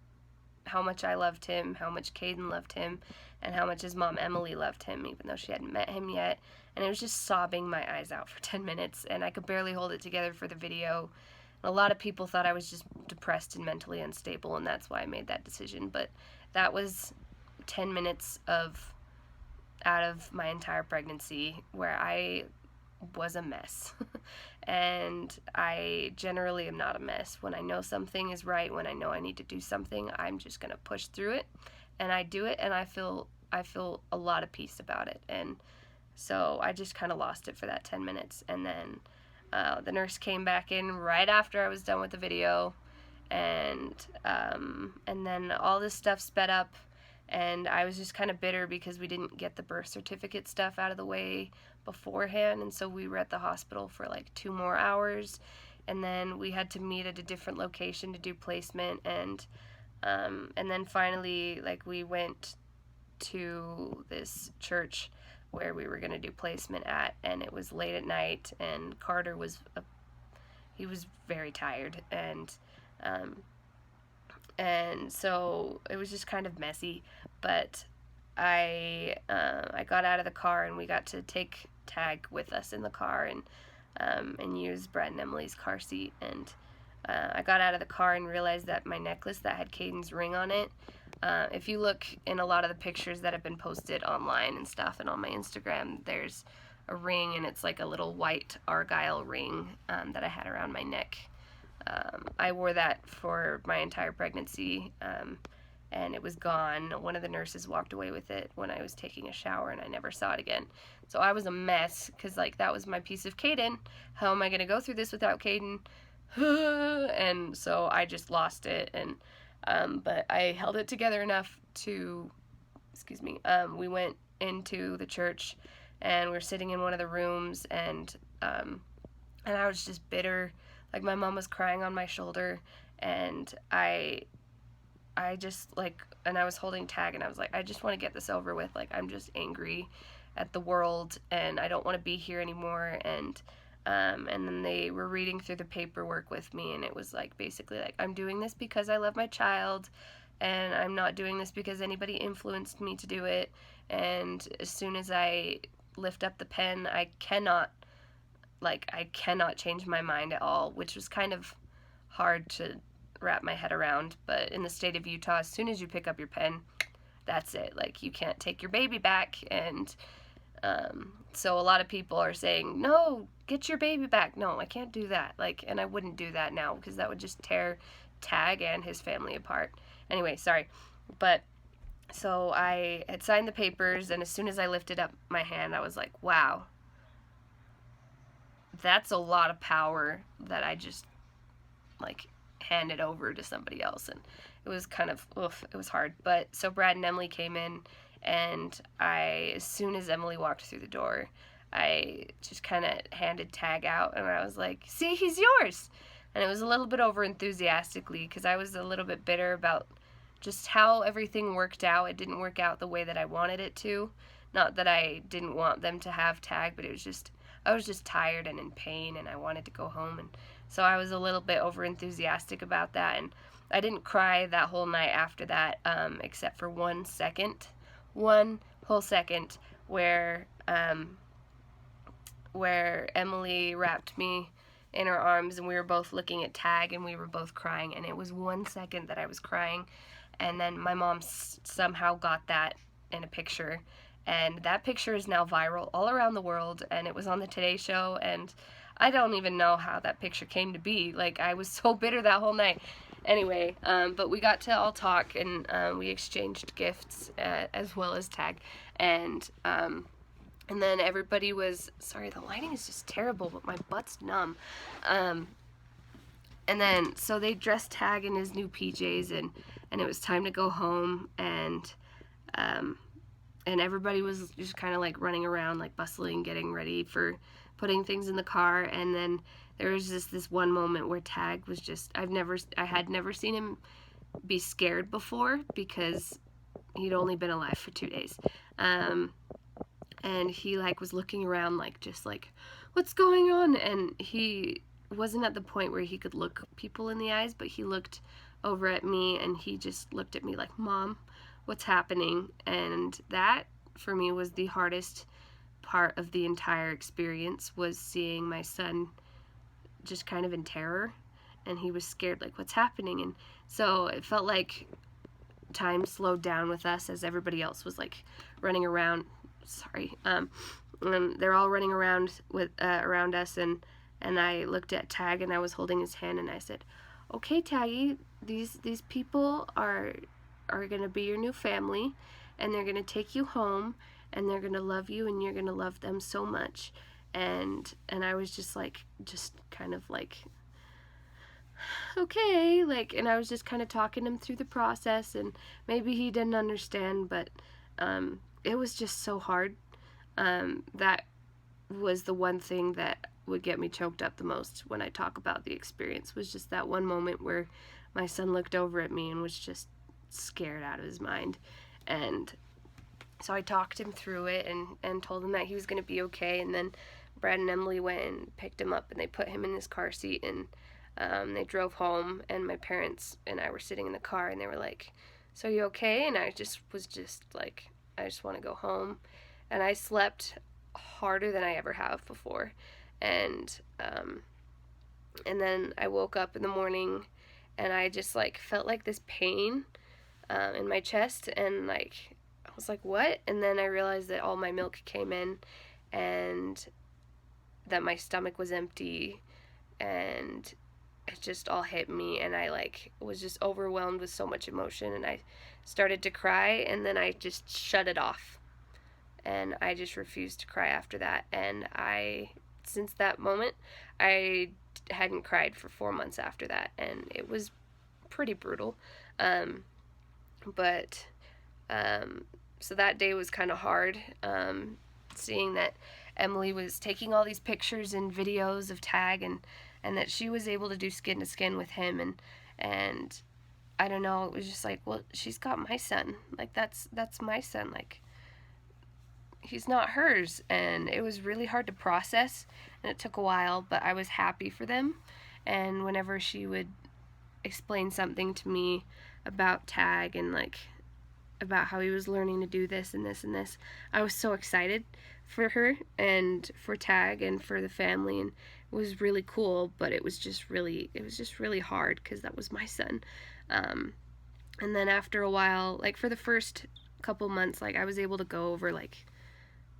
how much I loved him, how much Caden loved him, and how much his mom Emily loved him, even though she hadn't met him yet. And it was just sobbing my eyes out for 10 minutes, and I could barely hold it together for the video. And a lot of people thought I was just depressed and mentally unstable, and that's why I made that decision. But that was 10 minutes out of my entire pregnancy where I was a mess. And I generally am not a mess. When I know something is right, when I know I need to do something, I'm just gonna push through it, and I do it, and I feel a lot of peace about it. And so I just kind of lost it for that 10 minutes. And then the nurse came back in right after I was done with the video, and then all this stuff sped up. And I was just kind of bitter because we didn't get the birth certificate stuff out of the way beforehand, and so we were at the hospital for like 2 more hours, and then we had to meet at a different location to do placement, and then finally, like, we went to this church where we were going to do placement at, and it was late at night, and Carter was very tired, and so it was just kind of messy. But I got out of the car, and we got to take Tagg with us in the car, and use Brett and Emily's car seat. And I got out of the car and realized that my necklace that had Caden's ring on it, if you look in a lot of the pictures that have been posted online and stuff and on my Instagram, there's a ring, and it's like a little white argyle ring that I had around my neck. I wore that for my entire pregnancy, and it was gone. One of the nurses walked away with it when I was taking a shower, and I never saw it again. So I was a mess, because like, that was my piece of Caden. How am I going to go through this without Caden? And so I just lost it, and But I held it together enough to, we went into the church, and we were sitting in one of the rooms, and I was just bitter. Like, my mom was crying on my shoulder, and I just, like, and I was holding Tagg, and I was like, I just want to get this over with. Like, I'm just angry at the world, and I don't want to be here anymore. And then they were reading through the paperwork with me, and it was like, basically like, I'm doing this because I love my child, and I'm not doing this because anybody influenced me to do it. And as soon as I lift up the pen, I cannot change my mind at all, which was kind of hard to wrap my head around. But in the state of Utah, as soon as you pick up your pen, that's it. Like, you can't take your baby back. And so a lot of people are saying, no, get your baby back. No, I can't do that. Like, and I wouldn't do that now, because that would just tear Tagg and his family apart. Anyway, sorry. But so I had signed the papers, and as soon as I lifted up my hand, I was like, wow, that's a lot of power that I just, like, handed over to somebody else. And it was kind of, it was hard. But so Brad and Emily came in, and as soon as Emily walked through the door, I just kind of handed Tagg out, and I was like, see, he's yours. And it was a little bit over enthusiastically, because I was a little bit bitter about just how everything worked out. It didn't work out the way that I wanted it to. Not that I didn't want them to have Tagg, but it was just, I was just tired and in pain, and I wanted to go home. And so I was a little bit over enthusiastic about that, and I didn't cry that whole night after that, except for one whole second, where Emily wrapped me in her arms, and we were both looking at Tagg, and we were both crying. And it was 1 second that I was crying, and then my mom somehow got that in a picture, and that picture is now viral all around the world, and it was on the Today Show, and I don't even know how that picture came to be. Like, I was so bitter that whole night. Anyway, but we got to all talk, and we exchanged gifts, as well as Tagg, and then everybody was, sorry, the lighting is just terrible, but my butt's numb. And then, so they dressed Tagg in his new PJs, and it was time to go home, and everybody was just kind of like running around, like bustling, getting ready for putting things in the car. And then there was just this one moment where Tagg was just, I had never seen him be scared before, because he'd only been alive for 2 days. And he, like, was looking around, like, just like, what's going on? And he wasn't at the point where he could look people in the eyes, but he looked over at me, and he just looked at me like, Mom, what's happening? And that, for me, was the hardest part of the entire experience, was seeing my son just kind of in terror, and he was scared, like, what's happening? And so it felt like time slowed down with us, as everybody else was, like, running around. They're all running around with around us, and I looked at Tagg, and I was holding his hand, and I said, okay, Taggy, these people are gonna be your new family, and they're gonna take you home, and they're gonna love you, and you're gonna love them so much. And I was just like, just kind of like, okay, like, and I was just kind of talking him through the process, and maybe he didn't understand, but it was just so hard. That was the one thing that would get me choked up the most when I talk about the experience, was just that one moment where my son looked over at me and was just scared out of his mind. And so I talked him through it, and told him that he was going to be okay. And then Brad and Emily went and picked him up, and they put him in his car seat, and they drove home, and my parents and I were sitting in the car, and they were like, so you okay? And I just was just like, I just want to go home. And I slept harder than I ever have before. And then I woke up in the morning, and I just, like, felt like this pain in my chest, and, like, I was like, what? And then I realized that all my milk came in, and that my stomach was empty, and it just all hit me, and I, like, was just overwhelmed with so much emotion, and I started to cry, and then I just shut it off, and I just refused to cry after that. And since that moment, I hadn't cried for 4 months after that, and it was pretty brutal. Um, but so that day was kind of hard, seeing that Emily was taking all these pictures and videos of Tagg, and that she was able to do skin to skin with him, and I don't know, it was just like, well, she's got my son, like that's my son, like he's not hers. And it was really hard to process, and it took a while, but I was happy for them. And whenever she would explain something to me about Tagg, and like about how he was learning to do this and this and this, I was so excited for her and for Tagg and for the family, and it was really cool. But it was just really hard because that was my son. And then after a while, like for the first couple months, like I was able to go over, like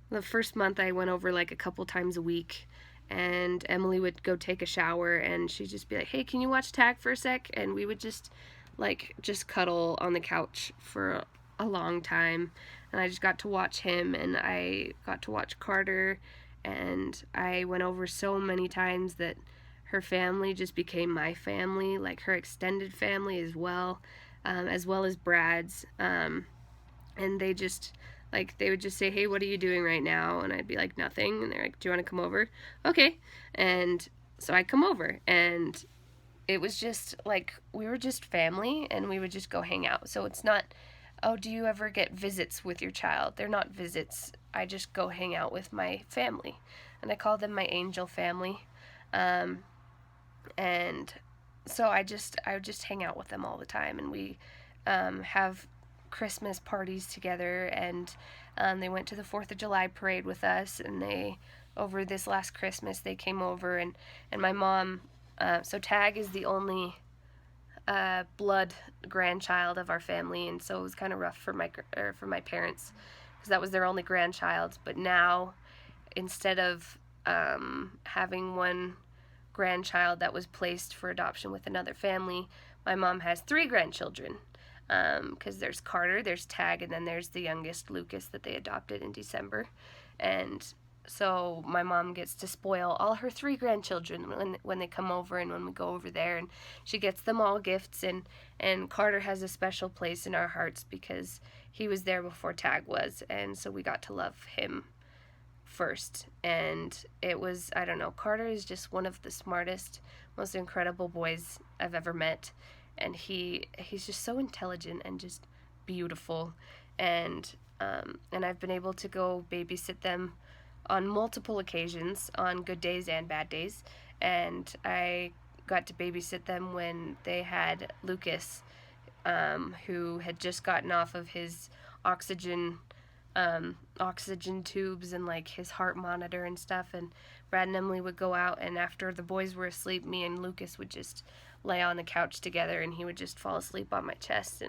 the first month I went over like a couple times a week, and Emily would go take a shower and she'd just be like, hey, can you watch Tagg for a sec? And we would just cuddle on the couch for a long time, and I just got to watch him, and I got to watch Carter, and I went over so many times that her family just became my family, like her extended family as well as Brad's. And they just, like, they would just say, hey, what are you doing right now? And I'd be like, nothing. And they're like, do you want to come over? Okay. And so I come over, and it was just like, we were just family, and we would just go hang out. So it's not, oh, do you ever get visits with your child? They're not visits. I just go hang out with my family, and I call them my angel family. And so I would just hang out with them all the time, and we have Christmas parties together, and they went to the 4th of July parade with us, and they, over this last Christmas, they came over, and my mom, so Tagg is the only blood grandchild of our family, and so it was kind of rough for my parents, because that was their only grandchild. But now, instead of having one grandchild that was placed for adoption with another family, my mom has 3 grandchildren, because there's Carter, there's Tagg, and then there's the youngest, Lucas, that they adopted in December. And so my mom gets to spoil all her 3 grandchildren when they come over and when we go over there, and she gets them all gifts, and Carter has a special place in our hearts because he was there before Tagg was, and so we got to love him first. And it was, I don't know, Carter is just one of the smartest, most incredible boys I've ever met, and he's just so intelligent and just beautiful. And I've been able to go babysit them on multiple occasions, on good days and bad days. And I got to babysit them when they had Lucas, who had just gotten off of his oxygen tubes and like his heart monitor and stuff. And Brad and Emily would go out, and after the boys were asleep, me and Lucas would just lay on the couch together, and he would just fall asleep on my chest.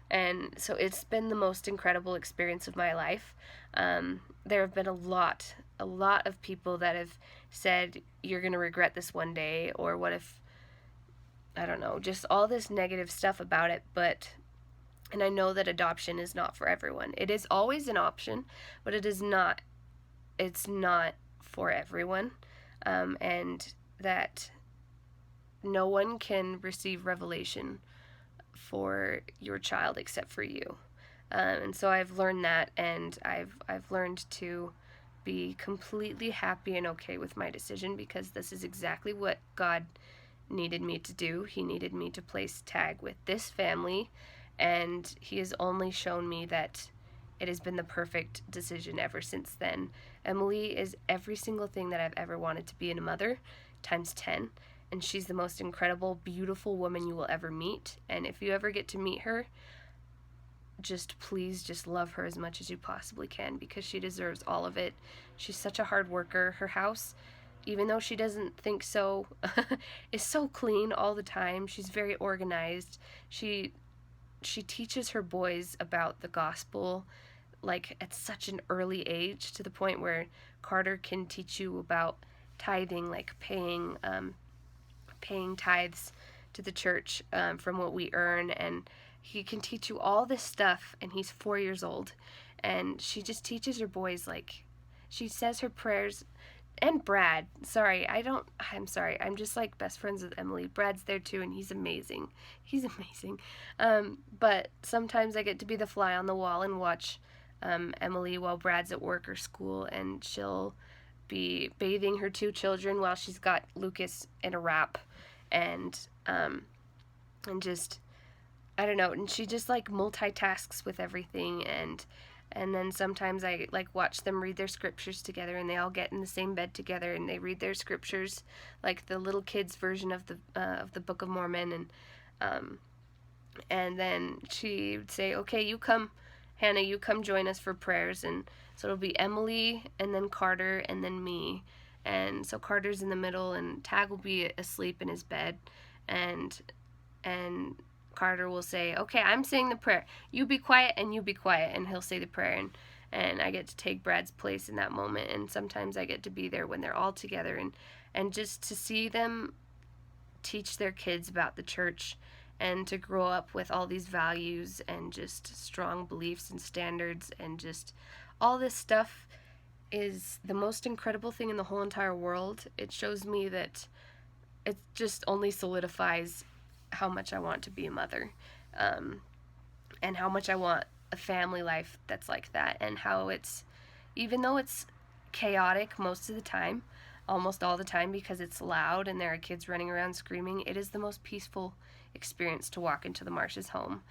And so it's been the most incredible experience of my life. There have been a lot of people that have said, you're going to regret this one day, or what if, I don't know, just all this negative stuff about it. And I know that adoption is not for everyone. It is always an option, but it's not for everyone. And that no one can receive revelation for your child except for you. And so I've learned that, and I've learned to be completely happy and okay with my decision, because this is exactly what God needed me to do. He needed me to place Tagg with this family, and he has only shown me that it has been the perfect decision ever since then. Emily is every single thing that I've ever wanted to be in a mother, times 10. And she's the most incredible, beautiful woman you will ever meet. And if you ever get to meet her, please love her as much as you possibly can, because she deserves all of it. She's such a hard worker. Her house, even though she doesn't think so, is so clean all the time. She's very organized. She teaches her boys about the gospel, like at such an early age, to the point where Carter can teach you about tithing, like paying tithes to the church from what we earn, and he can teach you all this stuff, and he's 4 years old. And she just teaches her boys, like, she says her prayers and Brad. I'm sorry. I'm just like best friends with Emily. Brad's there too, and he's amazing. He's amazing. But sometimes I get to be the fly on the wall and watch Emily while Brad's at work or school, and she'll be bathing her two children while she's got Lucas in a wrap, and just, I don't know, and she just like multitasks with everything, and then sometimes I like watch them read their scriptures together, and they all get in the same bed together and they read their scriptures, like the little kids version of the Book of Mormon, and then she would say, "Okay, you come, Hannah, you come join us for prayers," and so it'll be Emily and then Carter and then me, and so Carter's in the middle, and Tagg will be asleep in his bed, and Carter will say, "Okay, I'm saying the prayer. You be quiet and you be quiet," and he'll say the prayer, and I get to take Brad's place in that moment, and sometimes I get to be there when they're all together, and just to see them teach their kids about the church and to grow up with all these values and just strong beliefs and standards, and just all this stuff is the most incredible thing in the whole entire world. It shows me that it just only solidifies how much I want to be a mother, and how much I want a family life that's like that, and how it's, even though it's chaotic most of the time, almost all the time, because it's loud and there are kids running around screaming, it is the most peaceful experience to walk into the Marsh's home,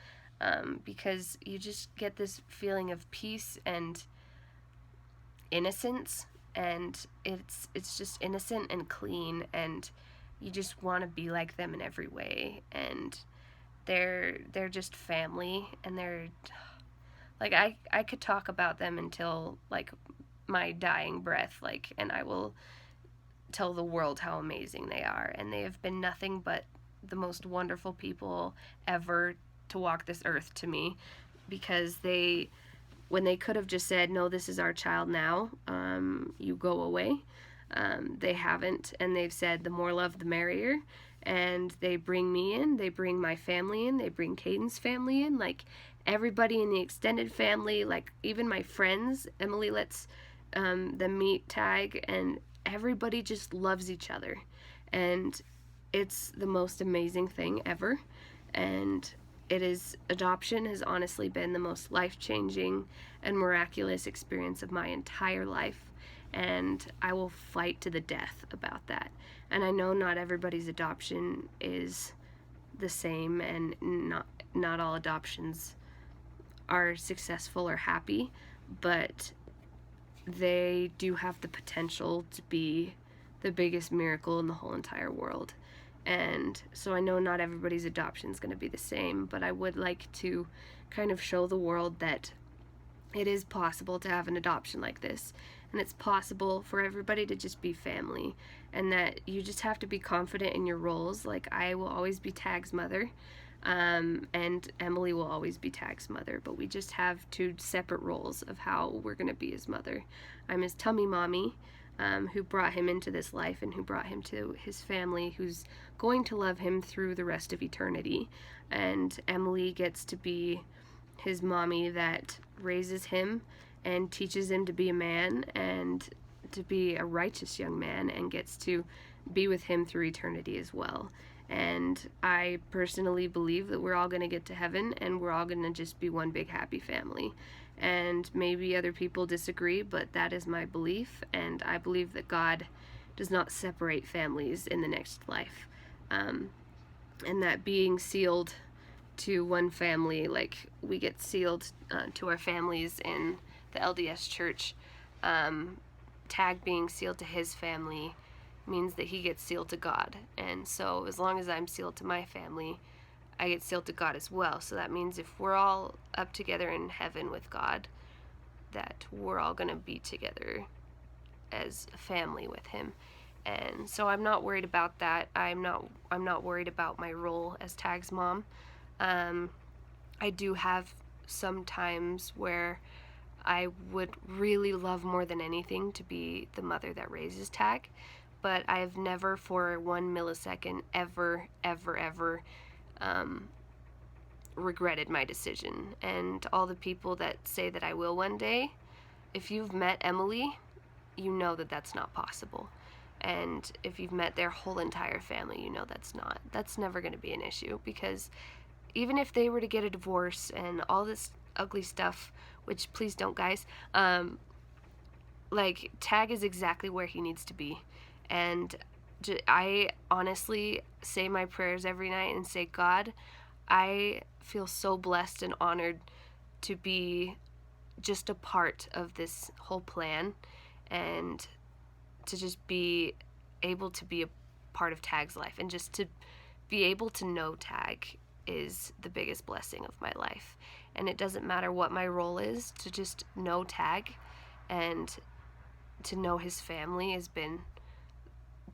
because you just get this feeling of peace and innocence, and it's just innocent and clean, and you just want to be like them in every way, and they're just family, and they're like, I could talk about them until like my dying breath, like, and I will tell the world how amazing they are, and they have been nothing but the most wonderful people ever to walk this earth to me, because when they could have just said, "No, this is our child now, you go away," they haven't, and they've said, "The more love, the merrier," and they bring me in, they bring my family in, they bring Caden's family in, like everybody in the extended family, like even my friends. Emily lets them meet Tagg, and everybody just loves each other, and it's the most amazing thing ever. And adoption has honestly been the most life-changing and miraculous experience of my entire life, and I will fight to the death about that. And I know not everybody's adoption is the same, and not all adoptions are successful or happy, but they do have the potential to be the biggest miracle in the whole entire world. And so I know not everybody's adoption is going to be the same, but I would like to kind of show the world that it is possible to have an adoption like this, and it's possible for everybody to just be family, and that you just have to be confident in your roles. Like, I will always be Tagg's mother, and Emily will always be Tagg's mother, but we just have two separate roles of how we're going to be his mother. I'm his tummy mommy, who brought him into this life and who brought him to his family, who's going to love him through the rest of eternity. And Emily gets to be his mommy that raises him and teaches him to be a man and to be a righteous young man, and gets to be with him through eternity as well. And I personally believe that we're all going to get to heaven, and we're all going to just be one big happy family. And maybe other people disagree, but that is my belief, and I believe that God does not separate families in the next life, and that being sealed to one family, like we get sealed to our families in the LDS church, Tagg being sealed to his family means that he gets sealed to God. And so as long as I'm sealed to my family, I get sealed to God as well. So that means if we're all up together in heaven with God, that we're all going to be together as a family with him. And so I'm not worried about that. I'm not worried about my role as Tagg's mom. I do have some times where I would really love more than anything to be the mother that raises Tagg, but I have never for 1 millisecond ever regretted my decision. And all the people that say that I will one day, if you've met Emily, you know that that's not possible. And if you've met their whole entire family, you know that's never going to be an issue, because even if they were to get a divorce and all this ugly stuff, which please don't, guys, like, Tagg is exactly where he needs to be. And I honestly say my prayers every night and say, God, I feel so blessed and honored to be just a part of this whole plan, and to just be able to be a part of Tagg's life, and just to be able to know Tagg is the biggest blessing of my life. And it doesn't matter what my role is, to just know Tagg and to know his family has been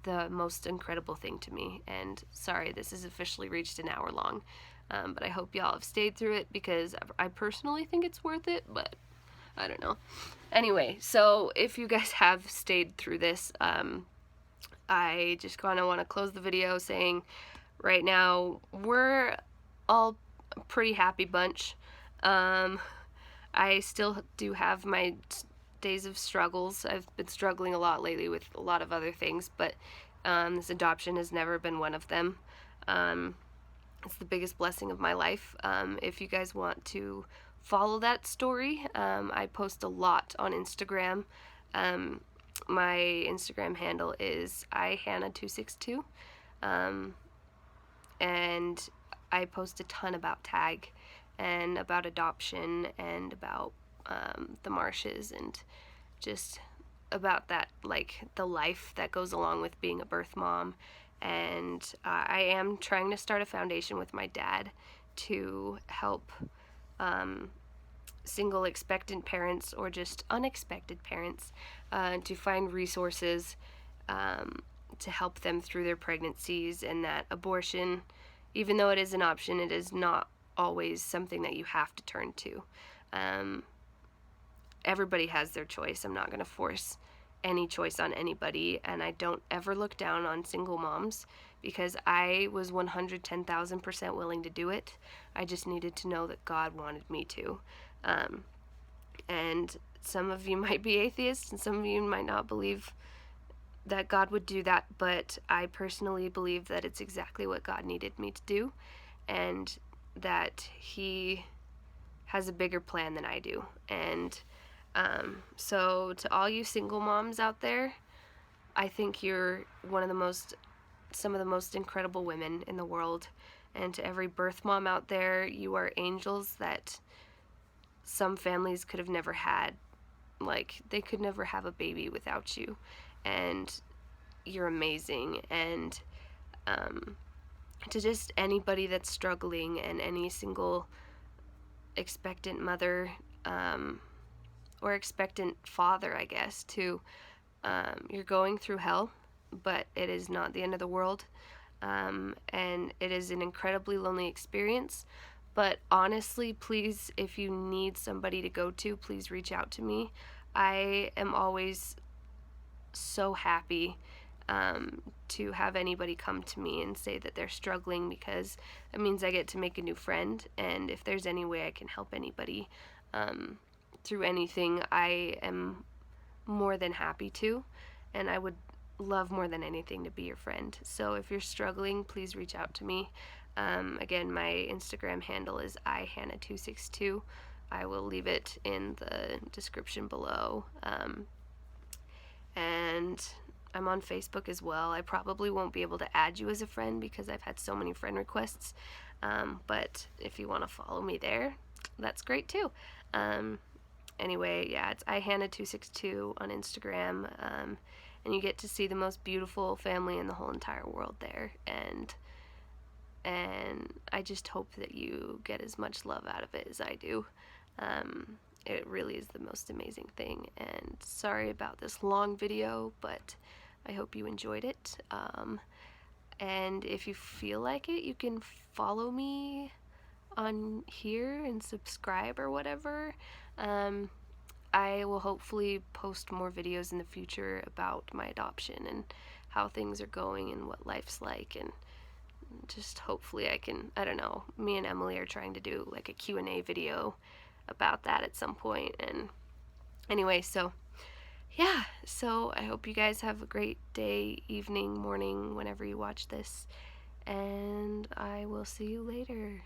the most incredible thing to me. And sorry, this has officially reached an hour long, but I hope y'all have stayed through it, because I personally think it's worth it, but I don't know. Anyway, so if you guys have stayed through this, I just kind of want to close the video saying right now we're all a pretty happy bunch. I still do have my days of struggles. I've been struggling a lot lately with a lot of other things, but this adoption has never been one of them. It's the biggest blessing of my life. If you guys want to follow that story, I post a lot on Instagram. My Instagram handle is ihannah262, and I post a ton about Tagg and about adoption and about the Marshes, and just about that, like, the life that goes along with being a birth mom. And I am trying to start a foundation with my dad to help single expectant parents, or just unexpected parents, to find resources to help them through their pregnancies, and that abortion, even though it is an option, it is not always something that you have to turn to. Everybody has their choice. I'm not going to force any choice on anybody, and I don't ever look down on single moms, because I was 110,000% willing to do it. I just needed to know that God wanted me to. And some of you might be atheists, and some of you might not believe that God would do that, but I personally believe that it's exactly what God needed me to do, and that He has a bigger plan than I do. And so to all you single moms out there, I think you're some of the most incredible women in the world. And to every birth mom out there, you are angels that some families could have never had. Like, they could never have a baby without you. And you're amazing. And to just anybody that's struggling, and any single expectant mother, or expectant father, I guess, too, you're going through hell, but it is not the end of the world. And it is an incredibly lonely experience. But honestly, please, if you need somebody to go to, please reach out to me. I am always so happy to have anybody come to me and say that they're struggling, because it means I get to make a new friend. And if there's any way I can help anybody through anything, I am more than happy to. And I would love more than anything to be your friend. So if you're struggling, please reach out to me. Again, my Instagram handle is ihannah262. I will leave it in the description below. And I'm on Facebook as well. I probably won't be able to add you as a friend, because I've had so many friend requests. But if you want to follow me there, that's great too. Anyway, yeah, it's ihannah262 on Instagram. And you get to see the most beautiful family in the whole entire world there. And I just hope that you get as much love out of it as I do. It really is the most amazing thing. And sorry about this long video, but I hope you enjoyed it. And if you feel like it, you can follow me on here and subscribe or whatever. I will hopefully post more videos in the future about my adoption and how things are going and what life's like, and just hopefully I can, I don't know, me and Emily are trying to do like a Q&A video about that at some point. And anyway, so yeah, so I hope you guys have a great day, evening, morning, whenever you watch this, and I will see you later.